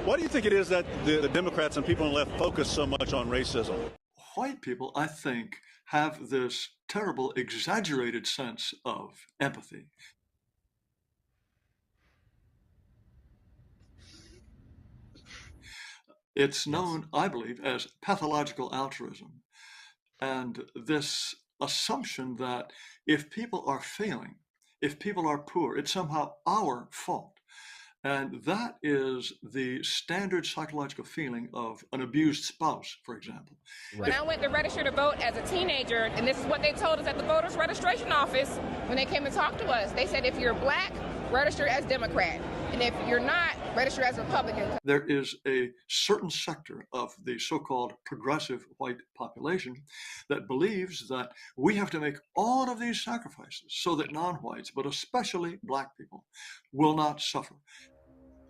Why do you think it is that the Democrats and people on the left focus so much on racism? White people, I think, have this terrible, exaggerated sense of empathy. It's known, I believe, as pathological altruism. And this assumption that if people are failing, if people are poor, it's somehow our fault. And that is the standard psychological feeling of an abused spouse, for example. When I went to register to vote as a teenager, and this is what they told us at the voters registration office when they came to talk to us, they said if you're black, register as Democrat. And if you're not, register as Republican. There is a certain sector of the so-called progressive white population that believes that we have to make all of these sacrifices so that non-whites, but especially black people, will not suffer.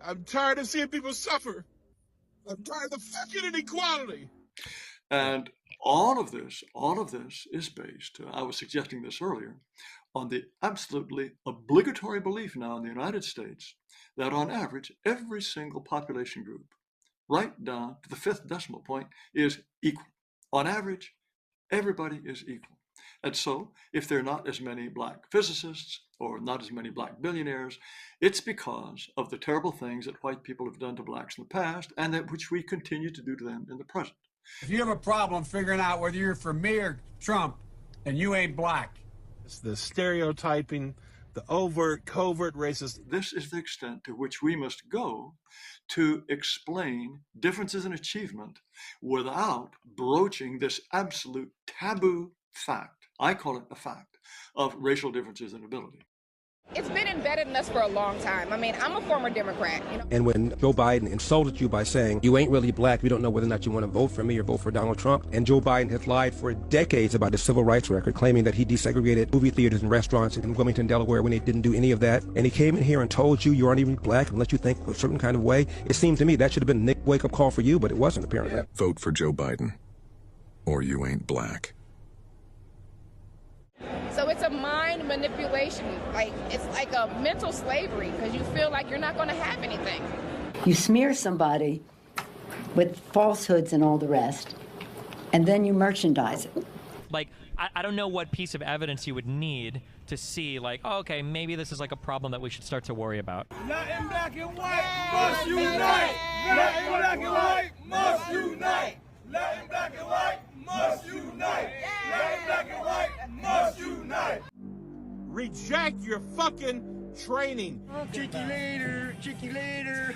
I'm tired of seeing people suffer. I'm tired of fucking inequality. And all of this is based, I was suggesting this earlier, on the absolutely obligatory belief now in the United States that on average, every single population group, right down to the fifth decimal point, is equal. On average, everybody is equal. And so if there are not as many black physicists or not as many black billionaires, it's because of the terrible things that white people have done to blacks in the past and that which we continue to do to them in the present. If you have a problem figuring out whether you're for me or Trump and you ain't black, It's the stereotyping, the overt, covert racist. This is the extent to which we must go to explain differences in achievement without broaching this absolute taboo fact, I call it a fact, of racial differences in ability. It's been embedded in us for a long time. I mean, I'm a former Democrat. And when Joe Biden insulted you by saying, you ain't really black, we don't know whether or not you want to vote for me or vote for Donald Trump, and Joe Biden has lied for decades about his civil rights record, claiming that he desegregated movie theaters and restaurants in Wilmington, Delaware, when he didn't do any of that, and he came in here and told you aren't even black and let you think a certain kind of way, it seemed to me that should have been a Nick wake-up call for you, but it wasn't, apparently. Vote for Joe Biden, or you ain't black. So it's a mind manipulation. It's like a mental slavery because you feel like you're not going to have anything. You smear somebody with falsehoods and all the rest, and then you merchandise it. Like, I don't know what piece of evidence you would need to see, like, oh, okay, maybe this is like a problem that we should start to worry about. Latin black and white must unite! Latin black and white must unite! Latin black and white must unite! Latin black and white must unite! Reject your fucking training. Cheeky later, cheeky later.